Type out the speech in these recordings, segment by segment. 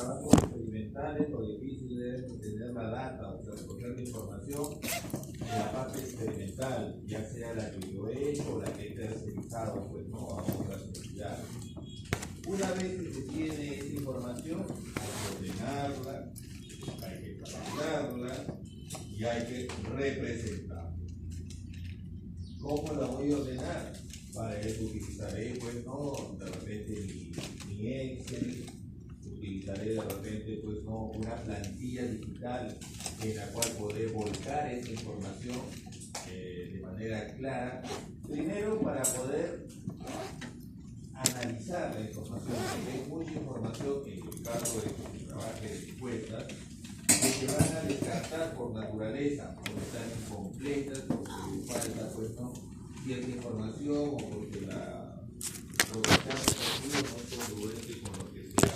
trabajos experimentales o difíciles de tener la data o recoger la información de la parte experimental, ya sea la que yo he hecho o la que he tercerizado pues, ¿no? a otras entidades. Una vez que se tiene esa información, hay que ordenarla, hay que catalogarla y hay que representarla. ¿Cómo la voy a ordenar? Para eso utilizaré, pues, ¿no? De repente mi Excel, utilizaré de repente, pues, ¿no? Una plantilla digital en la cual podré volcar esa información de manera clara. Primero, para poder analizar la información, porque hay mucha información en el caso de que se trabaje de encuestas, que se van a descartar por naturaleza, porque están incompletas, porque falta, pues, ¿no? cierta información o porque los datos no son congruentes con lo que se ha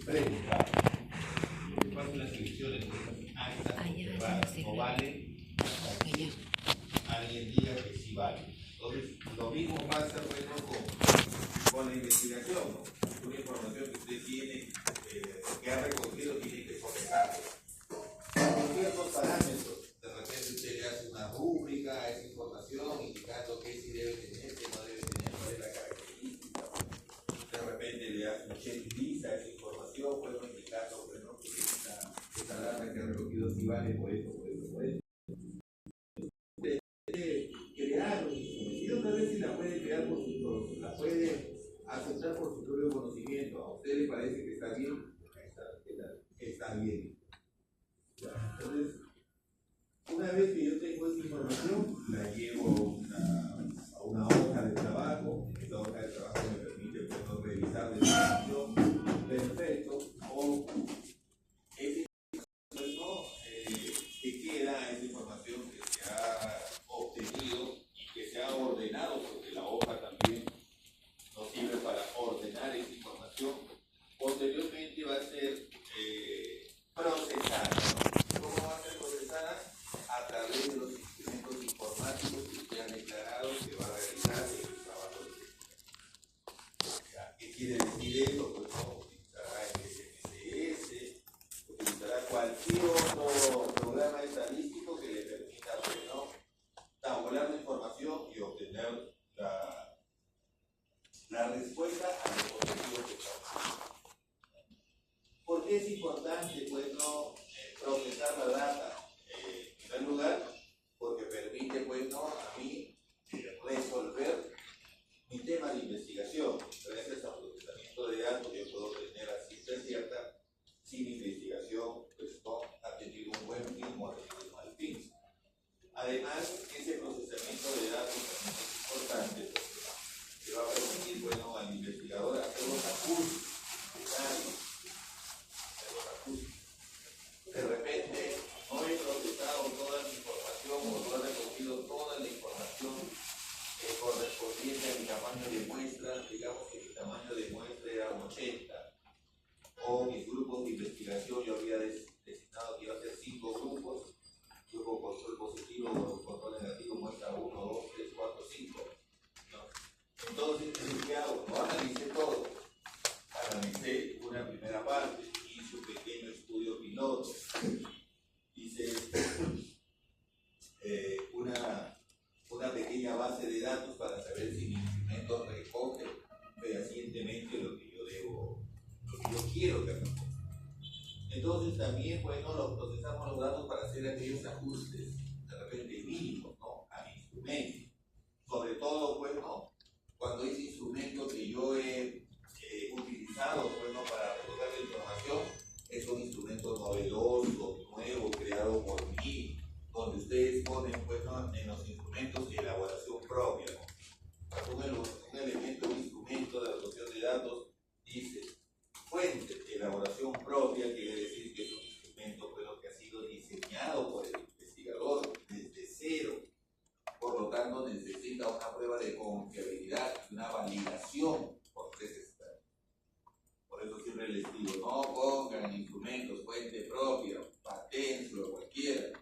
preguntado. Lo que pasa en las elecciones, no vale, alguien diga que sí vale. Entonces, lo mismo pasa pues, ¿no? con la investigación, ¿no? Una información que usted tiene, que ha recogido, tiene que procesarla. Con ciertos parámetros, de repente usted le hace una rúbrica a esa información, indicando qué sí debe tener, qué no debe tener, cuál es la característica. De repente le hace un checklist a esa información, pues, indicando pues, ¿no? que esta data que ha recogido sí vale por esto, por esto, por esto. Crear y otra vez si la puede crear por su la puede aceptar por su propio conocimiento. A usted le parece que está bien, está bien. Entonces, una vez que yo tengo esa información, la llevo a una hoja de trabajo. Esta hoja de trabajo me permite pues, revisar la información perfecto o esa información que queda, esa información que se ha obtenido y que se ha ordenado, porque la hoja también nos sirve para ordenar esa información. Posteriormente va a ser procesada. ¿Cómo va a ser procesada? A través de los instrumentos informáticos que usted ha declarado que va a realizar en el trabajo de ¿qué quiere decir eso? Pues no, utilizará el SPSS, utilizará cualquier otro programa estadístico que le permita pues, ¿no? tabular la información y obtener la respuesta a los objetivos que estamos. ¿Por qué es importante pues, no, procesar la data? En primer lugar, porque permite pues, no, a mí resolver mi tema de investigación. Gracias al procesamiento de datos yo puedo tener a ciencia cierta si mi investigación pues, no, ha tenido un buen fin o ha tenido un mal fin. Además, ese procesamiento de datos también es importante porque va a permitir bueno, al investigador hacer los ajustes necesarios. De repente no he procesado toda la información o no he recogido toda la información correspondiente a mi tamaño de muestra. Digamos que mi tamaño de muestra era un 80 o mis grupos de investigación yo había designado que iba a ser 5 grupos, grupo control positivo, control negativo, muestra 1, 2, 3, 4, 5. ¿No? Entonces, ¿qué hago? No analicé todo, analicé una primera parte, hice un pequeño estudio piloto, hice una pequeña base de datos para saber si mi instrumento recoge fehacientemente lo que yo quiero que recoja. Entonces también, bueno, lo procesamos los datos para hacer aquellos ajustes de repente mínimos, ¿no? a mi instrumento. Sobre todo, bueno, cuando ese instrumento que yo he utilizado, bueno, para recoger la información, es un instrumento novedoso, nuevo, creado por mí, donde ustedes ponen, bueno, en los instrumentos de elaboración propia, ¿no? Un elemento, un instrumento de resolución de datos dice fuente de elaboración propia, quiere decir que es un instrumento bueno, que ha sido diseñado por el investigador desde cero. Por lo tanto, necesita una prueba de confiabilidad, una validación por 3 expertos. Por eso siempre les digo, no pongan instrumentos, fuente propia, Patensio, cualquiera,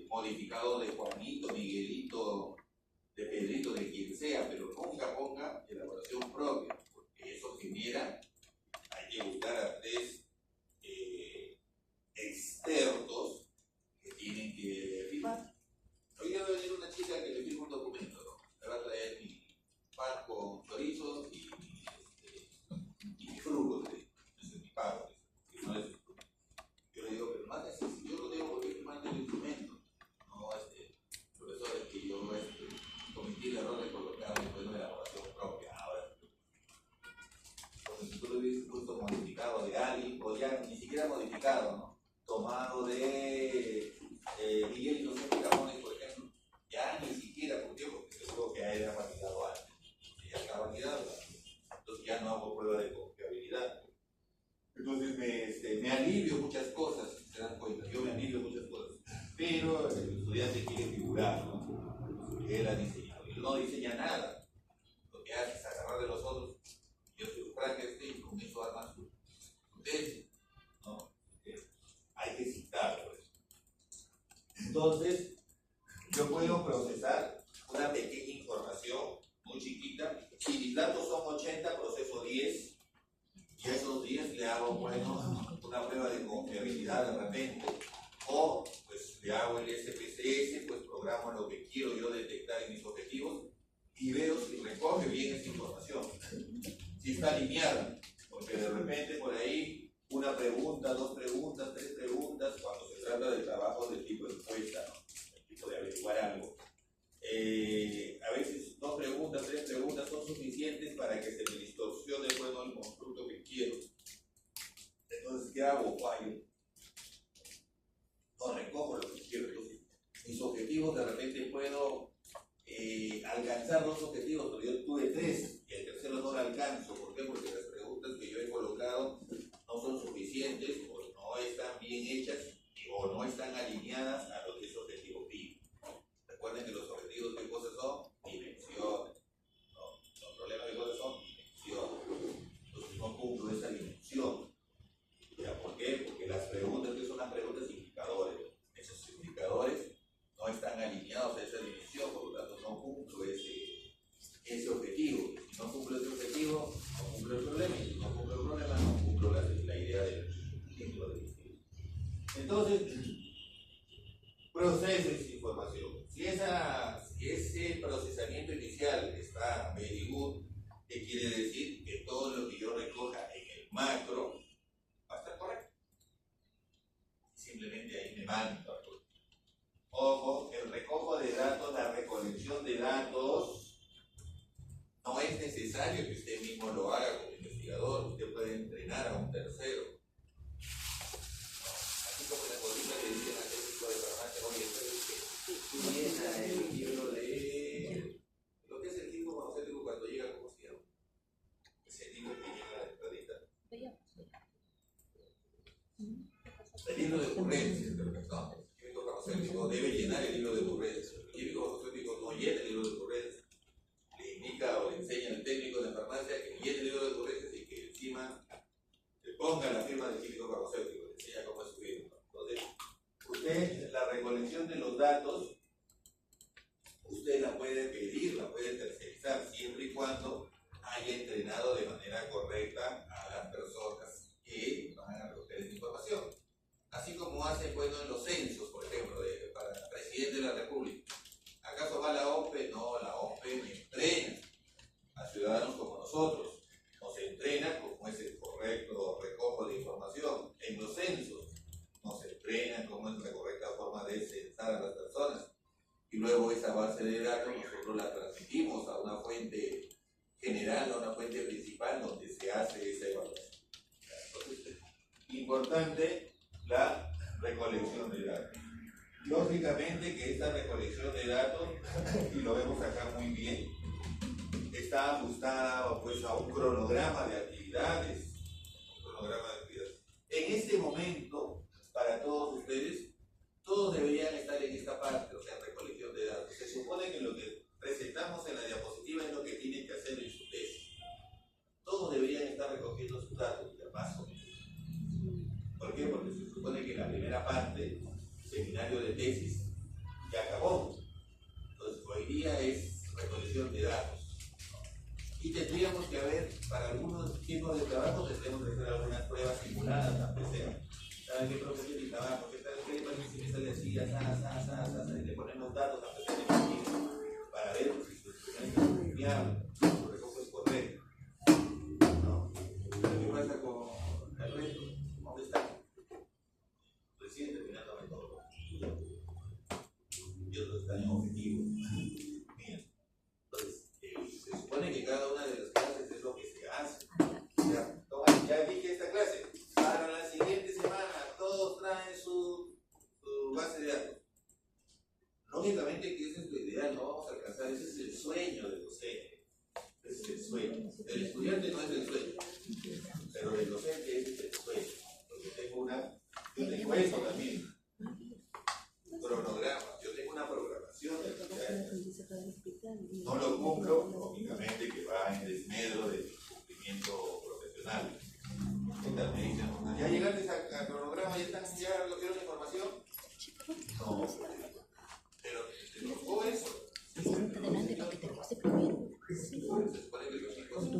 modificado de Juanito, Miguelito, de Pedrito, de quien sea, pero nunca ponga elaboración propia, porque eso sí primera hay que buscar a 3 expertos que tienen que firmar. Hoy día va a venir una chica que le firma un documento, ¿no? Me va a traer mi pan con chorizo y mi fruto, ese es mi pago, que no es. Yo le digo, pero más si yo no tengo por qué firmar el instrumento, no, profesor, es que yo cometí el error de colocar después una elaboración propia. Ahora, entonces, si tú lo hubieses puesto modificado de alguien, o ya ni siquiera modificado, ¿no? Tomado de Miguel y José Camones, por ejemplo, ya ni siquiera, ¿por qué? Porque seguro que a él ha validado antes, y ya está validado, entonces ya no hago prueba de confiabilidad. Entonces me alivio muchas cosas, se dan cuenta, yo me alivio muchas cosas, pero el estudiante quiere figurar, ¿no? Porque él ha diseñado, él no diseña nada, lo que hace es agarrar de los otros, yo soy Frankenstein, con eso arma su tesis, ¿no? Hay que citar, pues. Entonces, yo puedo procesar una pequeña información muy chiquita. Si mis datos son 80, proceso 10, y a esos 10 le hago, bueno, una prueba de confiabilidad de repente, o pues le hago el SPSS, pues programo lo que quiero yo detectar en mis objetivos y veo si recoge bien esa información, si está alineada, porque de repente por ahí una pregunta, 2 preguntas, 3 preguntas, cuando se trata del trabajo del tipo de encuesta, ¿no? El tipo de averiguar algo. A veces 2 preguntas, 3 preguntas son suficientes para que se me distorsione el constructo que quiero. Entonces, ¿qué hago? Fallo. No recojo lo que quiero. Entonces, mis objetivos de repente puedo alcanzar 2 objetivos, pero yo tuve 3 y el tercero no lo alcanzo. ¿Por qué? Porque las preguntas que yo he colocado no son suficientes o no están bien hechas o no están alineadas a lo que ese objetivo pide. Recuerden que los objetivos de cosas son dimensiones. ¿No? Los problemas de cosas son dimensiones. Entonces no cumplo esa dimensión. ¿Ya? ¿Por qué? Porque las preguntas, que son las preguntas indicadores, esos indicadores no están alineados a esa dimensión, por lo tanto no cumplo ese objetivo. Si no cumplo ese objetivo, no cumplo el problema, y si no cumplo el problema, no cumplo la idea del título del estudio. Entonces, proceso esa información. Si ese procesamiento inicial está very good, ¿qué quiere decir? Que todo lo que yo recoja en el macro va a estar correcto. Simplemente ahí me mando. Ojo, el recojo de datos, la recolección de datos, no es necesario que usted mismo lo haga como investigador, usted puede entrenar a un tercero. Así como en la cocina le dicen al técnico de farmacia, oye, tú llenas el libro de lo que es el químico farmacéutico cuando llega, ¿cómo se llama? Ese libro que llega a la entradita. El libro de ocurrencias, ¿no? El químico farmacéutico debe llenar el libro de ocurrencias. El químico farmacéutico no llena el libro de ocurrencias. Le indica o le enseña al técnico de farmacia que llene el libro de ocurrencias y que encima le ponga la firma del químico farmacéutico, le enseña cómo es su firma. Entonces, usted, la recolección de los datos, usted la puede pedir, la puede tercerizar, siempre y cuando haya entrenado de manera correcta a las personas que van a recoger esa información. Así como hacen, bueno, en los censos, por ejemplo, para presidente de la República. ¿Acaso va la OPE? No, la OPE entrena a ciudadanos como nosotros. Nos entrena cómo es el correcto recojo de información. En los censos nos entrenan cómo es la correcta forma de censar a las personas. Y luego esa base de datos nosotros la transmitimos a una fuente general, a una fuente principal donde se hace esa evaluación. Entonces, importante la recolección de datos. Lógicamente que esta recolección de datos, y lo vemos acá muy bien, está ajustada pues, a un cronograma de actividades. En este momento, para todos ustedes, todos deberían estar en esta parte, o sea, recolección de datos. Se supone que lo que presentamos en la diapositiva es lo que tienen que hacer en su tesis. Todos deberían estar recogiendo sus datos, más o menos. ¿Por qué? Porque se supone que la primera parte, seminario de tesis, ya acabó. Entonces, hoy día es recolección de datos. Y tendríamos que haber, para algunos tipos de equipos de trabajo tendremos que hacer algunas pruebas simuladas, aunque sea. ¿Saben qué profesión de trabajo? ¿Qué tal? ¿Qué le parece si me sale así, y le ponemos datos, aunque sea de mentira, para ver si su instrumento es confiable, si su recojo es correcto? ¿No? ¿Qué pasa con el resto? ¿Dónde está? Recién terminando metodología y otros están en objetivos. Bien, entonces se supone que cada una de las clases es lo que se hace. Ya dije esta clase. Para la siguiente semana todos traen su base de datos. Lógicamente que ese es lo ideal, no vamos a alcanzar, ese es el sueño del docente. Ese es el sueño. El estudiante no es el sueño, pero el docente es el sueño. Porque yo tengo eso también. Cronograma, yo tengo una programación de actividades. No lo cumplo, lógicamente que va en desmedro del cumplimiento profesional. Me dicen, ¿ya llegaste al cronograma? ¿Ya lo quiero la información? No, pero te tocó eso. Adelante para que te pase primero. Se supone que los chicos están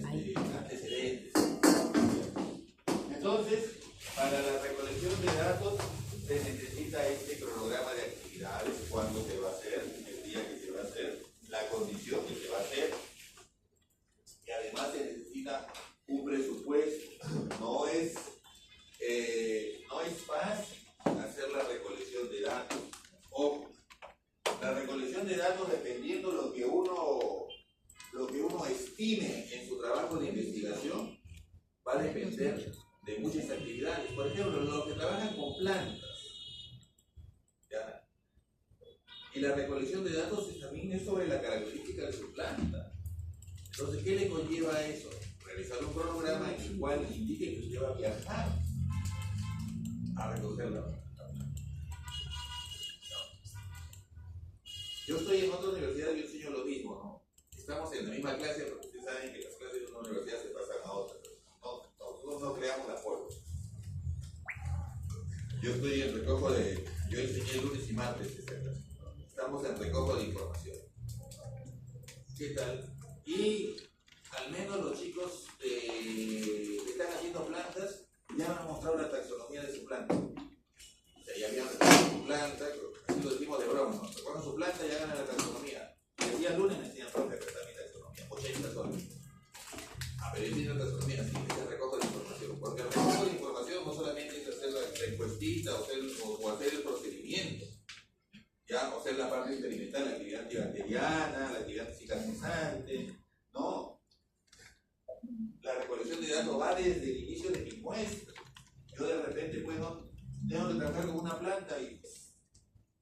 en antecedentes. Entonces, para la recolección de datos se necesita este cronograma de actividades, cuándo se va a hacer, el día que se va a hacer, la condición que se va a hacer, y además se necesita un presupuesto. No es fácil hacer la recolección de datos. Ojo, la recolección de datos, dependiendo lo que uno estime en su trabajo de investigación, va a depender de muchas actividades. Por ejemplo, los que trabajan con plantas, ¿ya? Y la recolección de datos también es sobre la característica de su planta. Entonces, ¿qué le conlleva a eso? Realizar un cronograma en el cual indique que usted va a viajar a recoger la planta. Yo estoy en otra universidad y yo enseño lo mismo, ¿no? Estamos en la misma clase, porque ustedes saben que las clases de una universidad se pasan a otra. Nosotros no creamos la forma. Yo estoy en recojo yo enseñé el lunes y martes esta clase. Estamos en recojo de información. ¿Qué tal? Y al menos los chicos que están haciendo plantas ya me han mostrado la taxonomía de su planta. O sea, ya habían recogido su planta, así lo decimos de broma, ¿no? Recogen su planta y hagan la taxonomía. El día lunes me enseñan profe a prestar mi taxonomía, 80 soles. Pero yo tengo taxonomía, sí, que se recoge la información. Porque el recojo de información no solamente es hacer la encuestita o hacer el procedimiento, ¿ya? O hacer la parte experimental, la actividad antibacteriana, la actividad cicatrizante, ¿no? La recolección de datos va desde el inicio de mi muestra. Yo de repente, bueno, tengo que trabajar con una planta y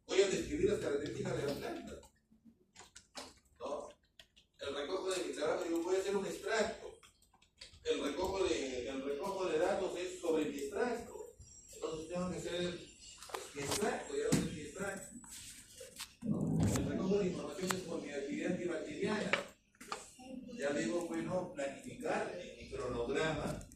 voy a describir las características de la planta, ¿no? El recojo de mi trabajo, yo voy a hacer un extracto. El recojo de datos es sobre mi extracto. Entonces tengo que hacer mi extracto, ya no es mi extracto. El recojo de información es por mi actividad antibacteriana. Ya debo, bueno, planificar en mi cronograma